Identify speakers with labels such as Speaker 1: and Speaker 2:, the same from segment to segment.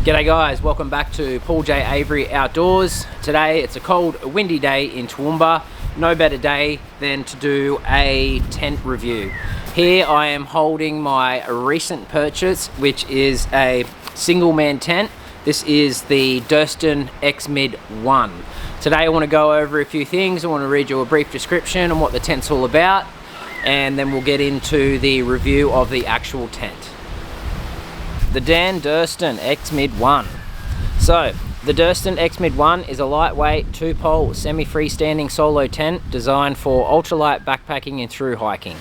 Speaker 1: G'day guys, welcome back to Paul J. Avery Outdoors. Today it's a cold, windy day in Toowoomba. No better day than to do a tent review. Here I am holding my recent purchase, which is a single man tent. This is the Durston X-Mid 1. Today I want to go over a few things. I want to read you a brief description on what the tent's all about, and then we'll get into the review of the actual tent. The Durston X-Mid 1. So, the Durston X-Mid 1 is a lightweight, two-pole, semi-freestanding solo tent designed for ultralight backpacking and through hiking.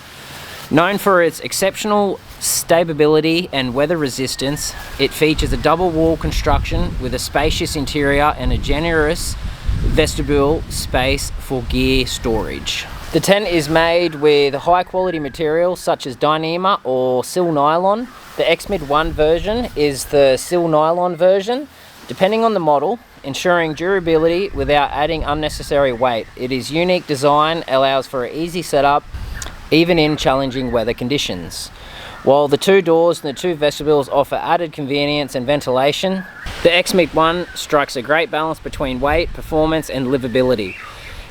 Speaker 1: Known for its exceptional stability and weather resistance, it features a double wall construction with a spacious interior and a generous vestibule space for gear storage. The tent is made with high quality materials such as Dyneema or sil nylon. The X-Mid 1 version is the sil nylon version, depending on the model, ensuring durability without adding unnecessary weight. Its unique design allows for an easy setup, even in challenging weather conditions. While the two doors and the two vestibules offer added convenience and ventilation, the X-Mid 1 strikes a great balance between weight, performance and livability,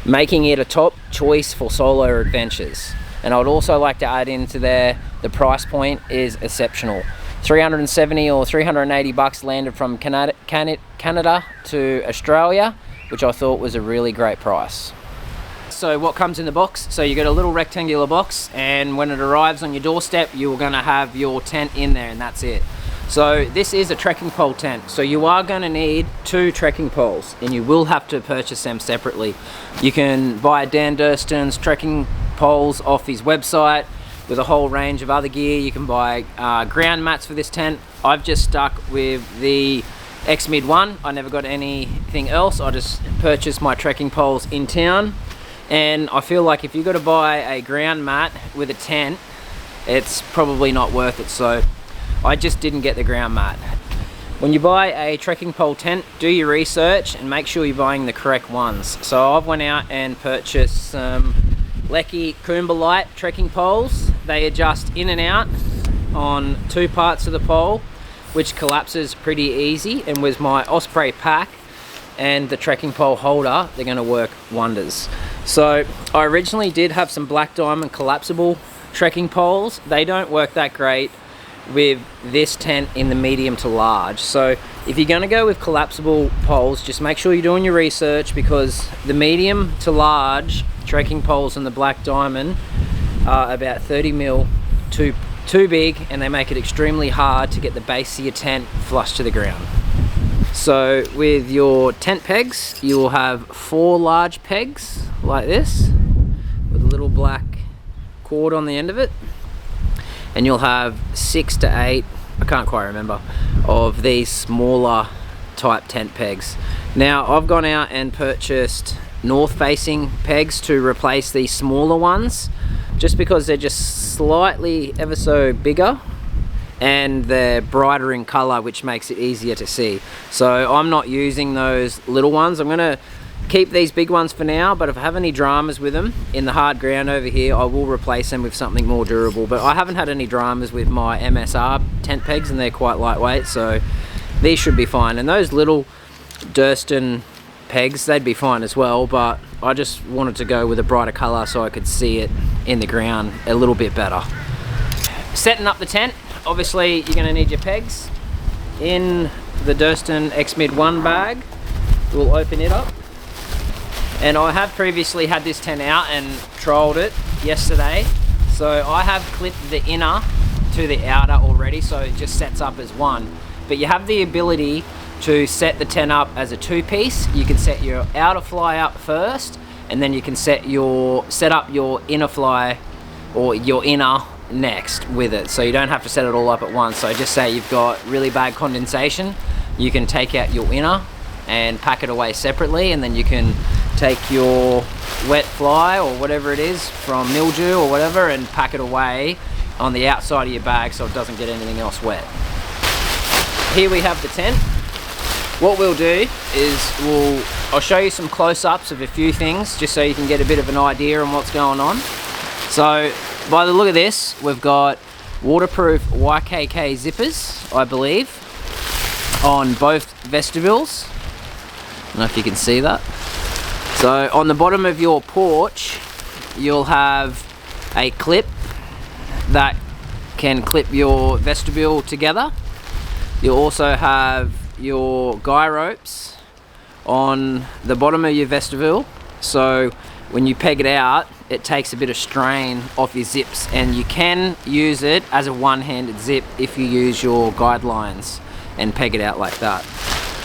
Speaker 1: making it a top choice for solo adventures. And I would also like to add into there, the price point is exceptional. 370 or 380 bucks landed from Canada to Australia, which I thought was a really great price. So what comes in the box? So you get a little rectangular box, and when it arrives on your doorstep, you're gonna have your tent in there, and that's it. So this is a trekking pole tent, so you are going to need 2 trekking poles, and you will have to purchase them separately. You can buy Dan Durston's trekking poles off his website with a whole range of other gear. You can buy ground mats for this tent. I've just stuck with the X-Mid 1. I never got anything else. I just purchased my trekking poles in town, and I feel like if you've got to buy a ground mat with a tent, it's probably not worth it. So I just didn't get the ground mat. When you buy a trekking pole tent, do your research and make sure you're buying the correct ones. So I've went out and purchased some Lecky Ultralight trekking poles. They adjust in and out on 2 parts of the pole, which collapses pretty easy, and with my Osprey pack and the trekking pole holder, they're going to work wonders. So I originally did have some Black Diamond collapsible trekking poles. They don't work that great with this tent in the medium to large. So if you're going to go with collapsible poles, just make sure you're doing your research, because the medium to large trekking poles and the Black Diamond are about 30 mil too big, and they make it extremely hard to get the base of your tent flush to the ground. So with your tent pegs, you will have 4 large pegs like this with a little black cord on the end of it, and you'll have 6 to 8, I can't quite remember, of these smaller type tent pegs. Now I've gone out and purchased north facing pegs to replace these smaller ones, just because they're just slightly ever so bigger and they're brighter in color, which makes it easier to see. So I'm not using those little ones. I'm gonna keep these big ones for now, but if I have any dramas with them in the hard ground over here, I will replace them with something more durable. But I haven't had any dramas with my MSR tent pegs, and they're quite lightweight, so these should be fine. And those little Durston pegs, they'd be fine as well, but I just wanted to go with a brighter color so I could see it in the ground a little bit better. Setting up the tent, obviously you're going to need your pegs. In the Durston X-Mid 1 bag, we'll open it up. And I have previously had this tent out and trialed it yesterday, so I have clipped the inner to the outer already, so it just sets up as one. But you have the ability to set the tent up as a 2-piece. You can set your outer fly up first, and then you can set up your inner fly or your inner next with it, so you don't have to set it all up at once. So just say you've got really bad condensation, you can take out your inner and pack it away separately, and then you can take your wet fly or whatever it is from mildew or whatever and pack it away on the outside of your bag so it doesn't get anything else wet. Here we have the tent. What we'll do is I'll show you some close-ups of a few things just so you can get a bit of an idea on what's going on. So by the look of this, we've got waterproof YKK zippers, I believe. on both vestibules. I don't know if you can see that. So on the bottom of your porch, you'll have a clip that can clip your vestibule together. You'll also have your guy ropes on the bottom of your vestibule, so when you peg it out, it takes a bit of strain off your zips, and you can use it as a one-handed zip if you use your guidelines and peg it out like that.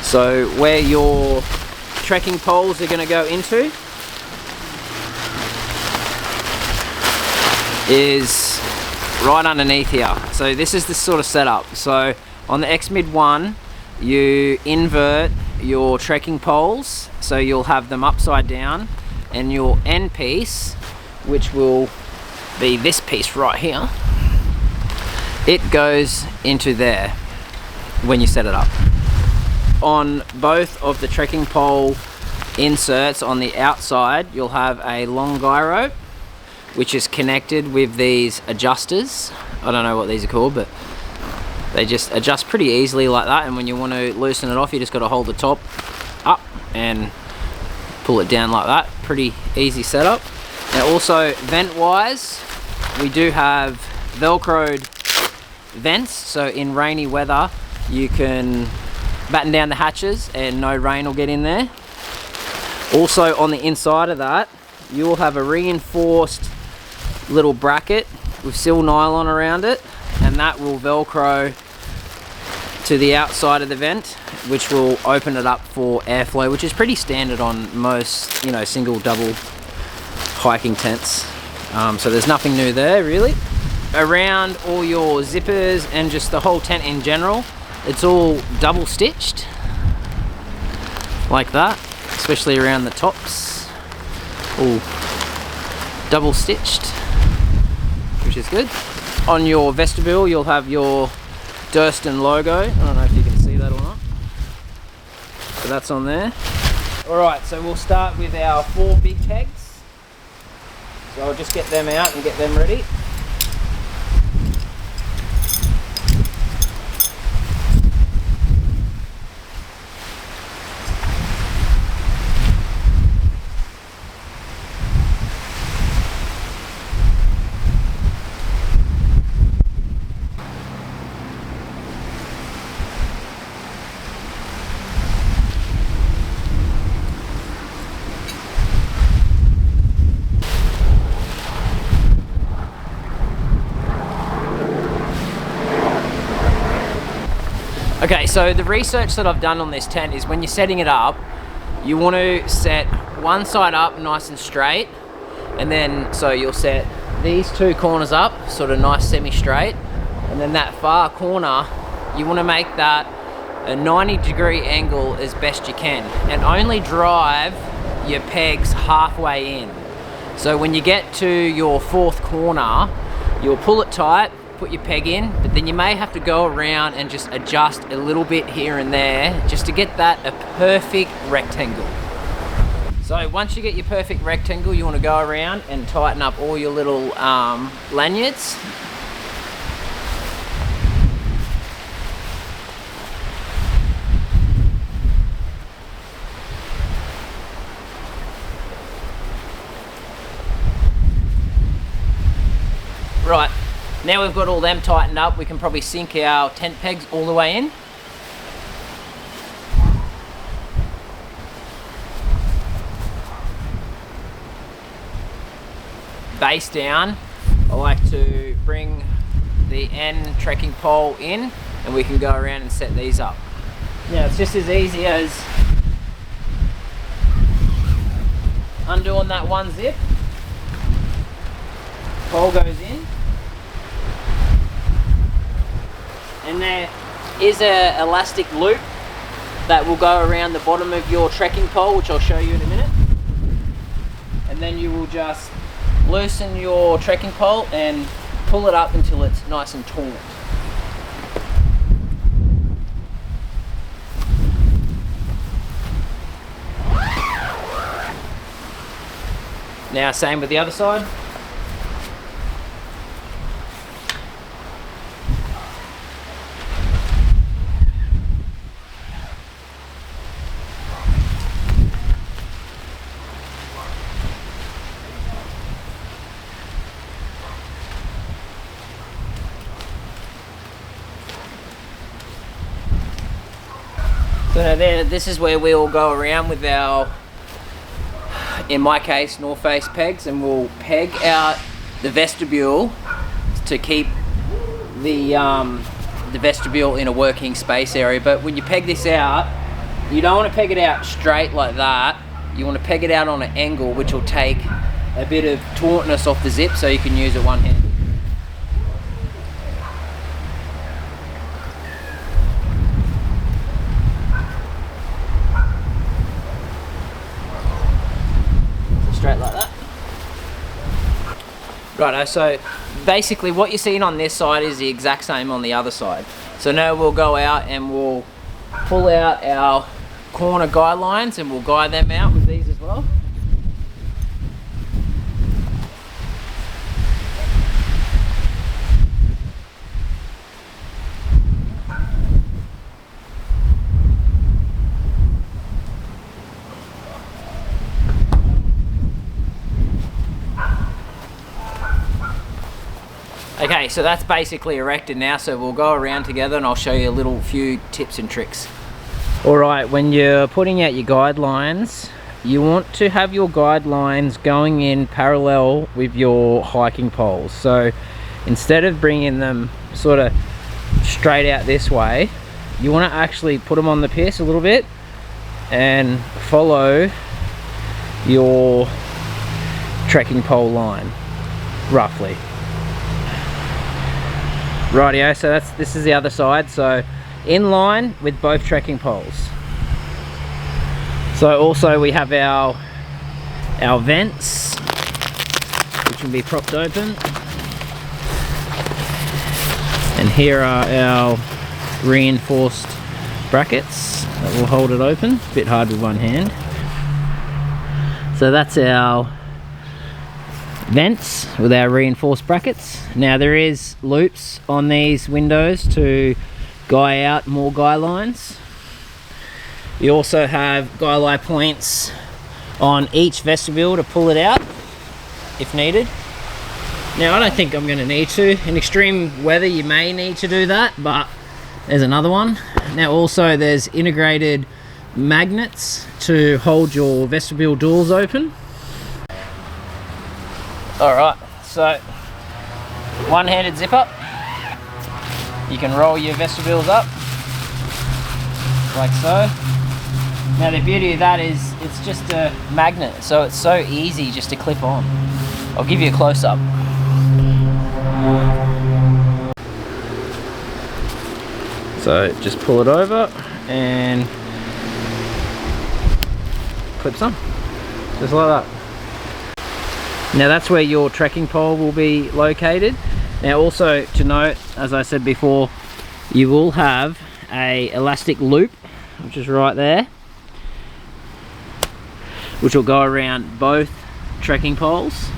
Speaker 1: So where your trekking poles are going to go into is right underneath here. So this is the sort of setup. So on the X-Mid 1, you invert your trekking poles, so you'll have them upside down, and your end piece, which will be this piece right here, it goes into there when you set it up. On both of the trekking pole inserts on the outside, you'll have a long guy rope which is connected with these adjusters. I don't know what these are called, but they just adjust pretty easily like that, and when you want to loosen it off, you just got to hold the top up and pull it down like that. Pretty easy setup. Now also, vent wise, we do have velcroed vents, so in rainy weather you can batten down the hatches and no rain will get in there. Also on the inside of that, you'll have a reinforced little bracket with seal nylon around it, and that will velcro to the outside of the vent, which will open it up for airflow, which is pretty standard on most, you know, single, double hiking tents. So there's nothing new there really. Around all your zippers and just the whole tent in general, it's all double stitched like that, especially around the tops, all double stitched, which is good. On your vestibule, you'll have your Durston logo. I don't know if you can see that or not. So that's on there. Alright, so we'll start with our 4 big pegs. So I'll just get them out and get them ready. Okay, so the research that I've done on this tent is when you're setting it up, you want to set one side up nice and straight, and then so you'll set these 2 corners up sort of nice semi-straight, and then that far corner you want to make that a 90-degree angle as best you can, and only drive your pegs halfway in. So when you get to your 4th corner, you'll pull it tight, put your peg in, but then you may have to go around and just adjust a little bit here and there just to get that a perfect rectangle. So once you get your perfect rectangle, you want to go around and tighten up all your little lanyards. Right. Now we've got all them tightened up, we can probably sink our tent pegs all the way in. Base down, I like to bring the end trekking pole in, and we can go around and set these up. Now it's just as easy as undoing that one zip, pole goes in, and there is a elastic loop that will go around the bottom of your trekking pole, which I'll show you in a minute. And then you will just loosen your trekking pole and pull it up until it's nice and taut. Now same with the other side. So there, this is where we all go around with our, in my case, North Face pegs, and we'll peg out the vestibule to keep the vestibule in a working space area. But when you peg this out, you don't want to peg it out straight like that. You want to peg it out on an angle, which will take a bit of tautness off the zip so you can use it one-handed. Straight like that. Righto, so basically what you're seeing on this side is the exact same on the other side. So now we'll go out and we'll pull out our corner guide lines and we'll guide them out with these as well. Okay, so that's basically erected now, so we'll go around together and I'll show you a little few tips and tricks. Alright, when you're putting out your guide lines, you want to have your guide lines going in parallel with your hiking poles. So instead of bringing them sort of straight out this way, you want to actually put them on the piss a little bit and follow your trekking pole line, roughly. Rightio, so this is the other side, so in line with both trekking poles. So also we have our vents, which can be propped open, and here are our reinforced brackets that will hold it open. A bit hard with one hand. So that's our vents with our reinforced brackets. Now there is loops on these windows to guy out more guy lines. You also have guy line points on each vestibule to pull it out if needed. Now I don't think I'm going to need to. In extreme weather you may need to do that, but there's another one. Now also there's integrated magnets to hold your vestibule doors open. Alright, so one-handed zip up. You can roll your vestibules up like so. Now the beauty of that is it's just a magnet, so it's so easy just to clip on. I'll give you a close-up. So just pull it over and clips on, just like that. Now that's where your trekking pole will be located. Now also to note, as I said before, you will have a elastic loop, which is right there, which will go around both trekking poles.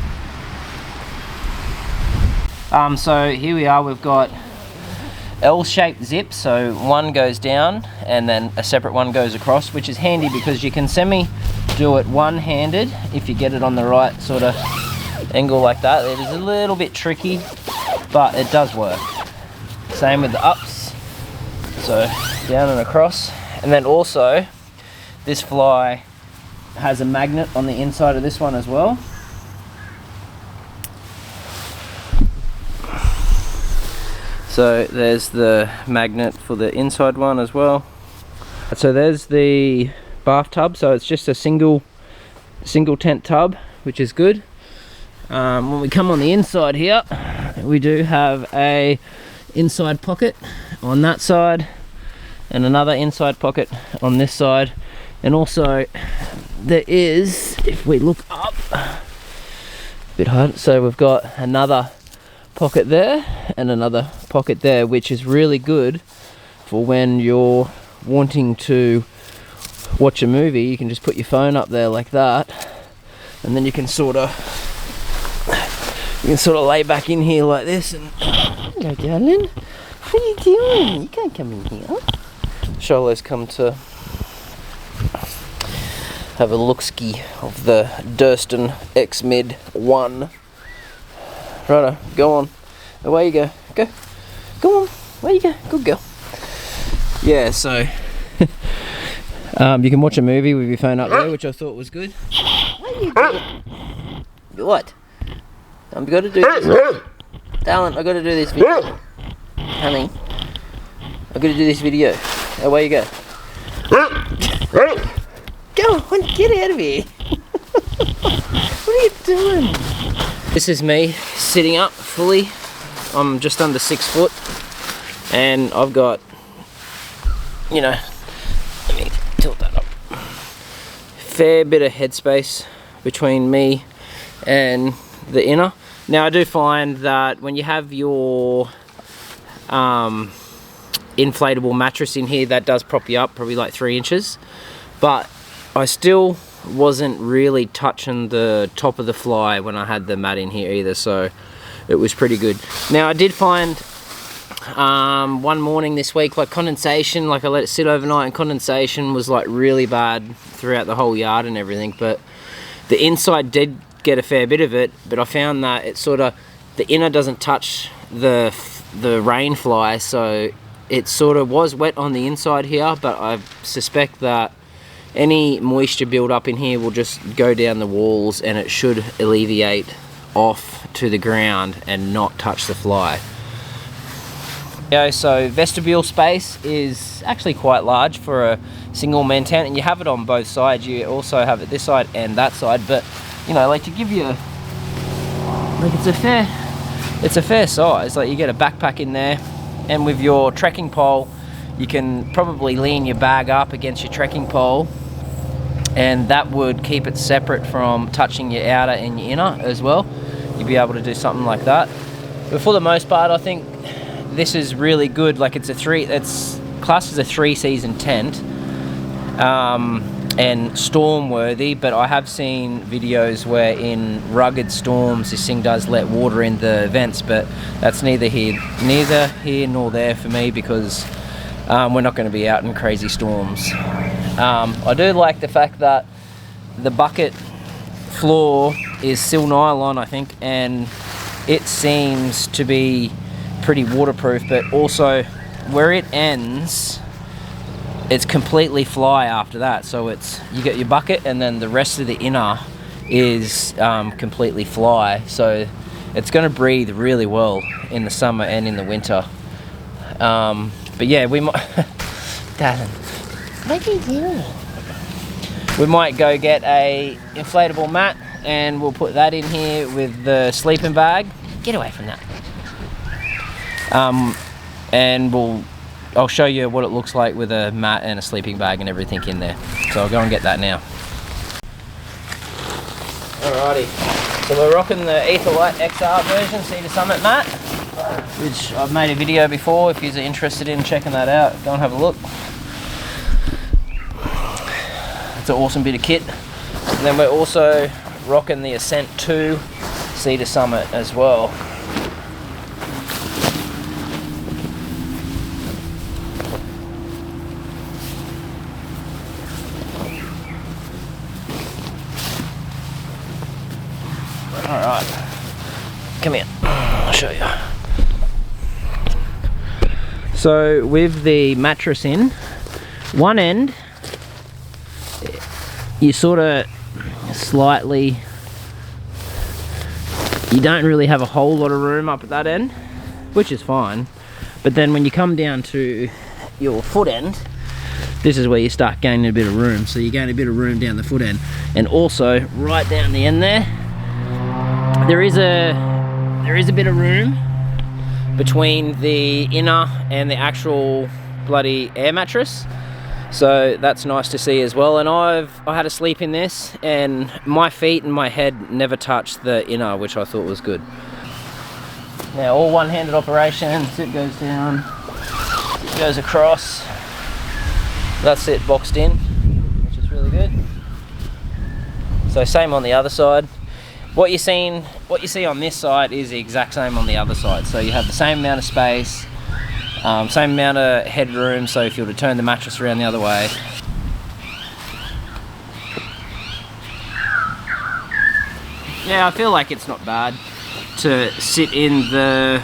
Speaker 1: So here we are, we've got L-shaped zips, so one goes down and then a separate one goes across, which is handy because you can do it one-handed if you get it on the right sort of angle like that. It is a little bit tricky, but it does work. Same with the ups, so down and across. And then also this fly has a magnet on the inside of this one as well. So there's the magnet for the inside one as well. So there's the bathtub, so it's just a single tent tub, which is good. When we come on the inside here, we do have a inside pocket on that side and another inside pocket on this side, and also there is, if we look up, a bit hard, so we've got another pocket there and another pocket there, which is really good for when you're wanting to watch a movie. You can just put your phone up there like that, and then you can sort of lay back in here like this and hello darling, what are you doing? You can't come in here. Charlotte's come to have a look-ski of the Durston X-Mid 1. Righto, go on. Away you go. Go on. Away you go. Good girl. Yeah, so You can watch a movie with your phone up there, which I thought was good. What are you doing? What? I've got to do this. Darling, I've got to do this video. Honey, I've got to do this video. Away you go. Go on, get out of here. What are you doing? This is me sitting up fully. I'm just under 6 foot. And I've got, you know, let me tilt that up. Fair bit of headspace between me and the inner. Now I do find that when you have your inflatable mattress in here, that does prop you up probably like 3 inches, but I still wasn't really touching the top of the fly when I had the mat in here either, so it was pretty good. Now I did find one morning this week, like condensation, like I let it sit overnight, and condensation was like really bad throughout the whole yard and everything, but the inside did get a fair bit of it, but I found that it sort of, the inner doesn't touch the rain fly, so it sort of was wet on the inside here, but I suspect that any moisture build up in here will just go down the walls and it should alleviate off to the ground and not touch the fly. Yeah, so vestibule space is actually quite large for a single man tent, and you have it on both sides. You also have it this side and that side, but you know, like to give you like it's a fair size. Like you get a backpack in there, and with your trekking pole you can probably lean your bag up against your trekking pole, and that would keep it separate from touching your outer and your inner as well. You'd be able to do something like that. But for the most part, I think this is really good. Like it's classed as a 3-season tent, and storm worthy, but I have seen videos where in rugged storms this thing does let water in the vents, but that's neither here nor there for me, because we're not going to be out in crazy storms. I do like the fact that the bucket floor is still nylon, I think, and it seems to be pretty waterproof, but also where it ends, it's completely fly after that. So it's, you get your bucket and then the rest of the inner is completely fly, so it's going to breathe really well in the summer and in the winter. But yeah, we might Darren, what are you doing? We might go get a inflatable mat and we'll put that in here with the sleeping bag. Get away from that. And I'll show you what it looks like with a mat and a sleeping bag and everything in there. So I'll go and get that now. Alrighty, so we're rocking the Ultralight XR version Cedar Summit mat, which I've made a video before. If you're interested in checking that out, go and have a look. It's an awesome bit of kit. And then we're also rocking the Ascent 2 Cedar Summit as well. Alright, come here, I'll show you. So with the mattress in, one end, you sort of slightly, you don't really have a whole lot of room up at that end, which is fine. But then when you come down to your foot end, this is where you start gaining a bit of room. So you gain a bit of room down the foot end, and also right down the end there, there is a bit of room between the inner and the actual bloody air mattress, so that's nice to see as well. And I had a sleep in this, and my feet and my head never touched the inner, which I thought was good. Now all one-handed operation. Zip goes down, zip goes across. That's it, boxed in, which is really good. So same on the other side. What you see on this side is the exact same on the other side. So you have the same amount of space, same amount of headroom, so if you were to turn the mattress around the other way. Yeah, I feel like it's not bad to sit in the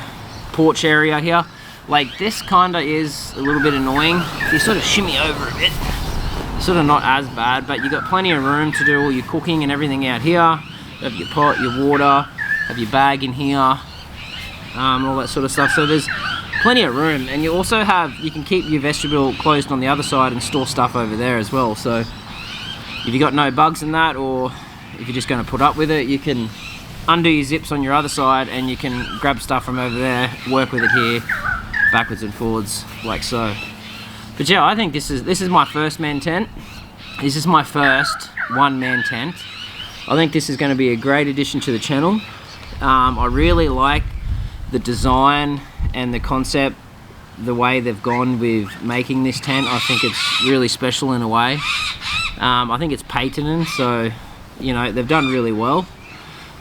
Speaker 1: porch area here. Like this kinda is a little bit annoying. If you sort of shimmy over a bit, sort of not as bad, but you got plenty of room to do all your cooking and everything out here. You have your pot, your water, have your bag in here, all that sort of stuff. So there's plenty of room, and you also you can keep your vestibule closed on the other side and store stuff over there as well. So if you got no bugs in that, or if you're just going to put up with it, you can undo your zips on your other side and you can grab stuff from over there, work with it here, backwards and forwards like so. But yeah, I think this is my first man tent. This is my first one-man tent. I think this is going to be a great addition to the channel. I really like the design and the concept, the way they've gone with making this tent. I think it's really special in a way. I think it's patented, so you know, they've done really well.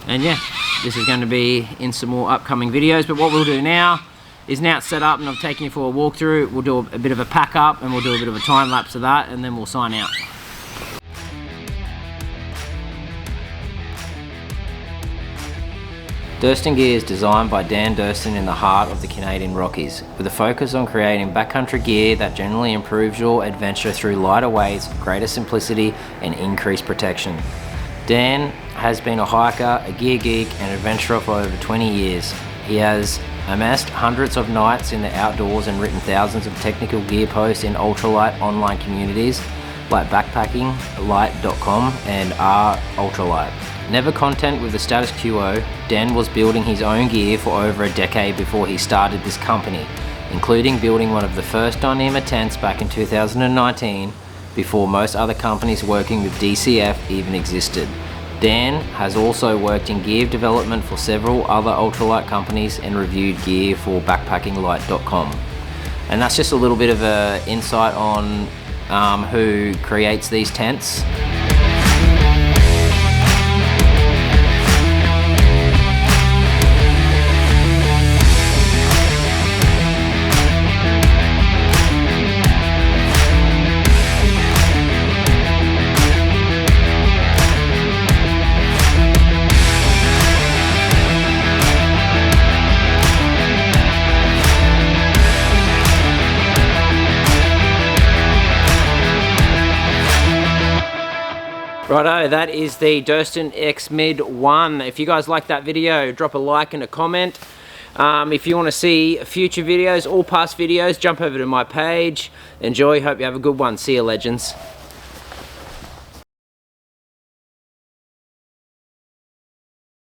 Speaker 1: And yeah, this is going to be in some more upcoming videos. But what we'll do now is, now it's set up and I've taken you for a walkthrough, we'll do a bit of a pack up and we'll do a bit of a time lapse of that, and then we'll sign out. Durston gear is designed by Dan Durston in the heart of the Canadian Rockies, with a focus on creating backcountry gear that generally improves your adventure through lighter weights, greater simplicity and increased protection. Dan has been a hiker, a gear geek and adventurer for over 20 years. He has amassed hundreds of nights in the outdoors and written thousands of technical gear posts in ultralight online communities like backpackinglight.com and Ultralight. Never content with the status quo, Dan was building his own gear for over a decade before he started this company, including building one of the first Dyneema tents back in 2019, before most other companies working with DCF even existed. Dan has also worked in gear development for several other ultralight companies and reviewed gear for backpackinglight.com. And that's just a little bit of an insight on who creates these tents. Righto, that is the Durston X-Mid 1. If you guys like that video, drop a like and a comment. If you want to see future videos, all past videos, jump over to my page. Enjoy, hope you have a good one. See you, legends.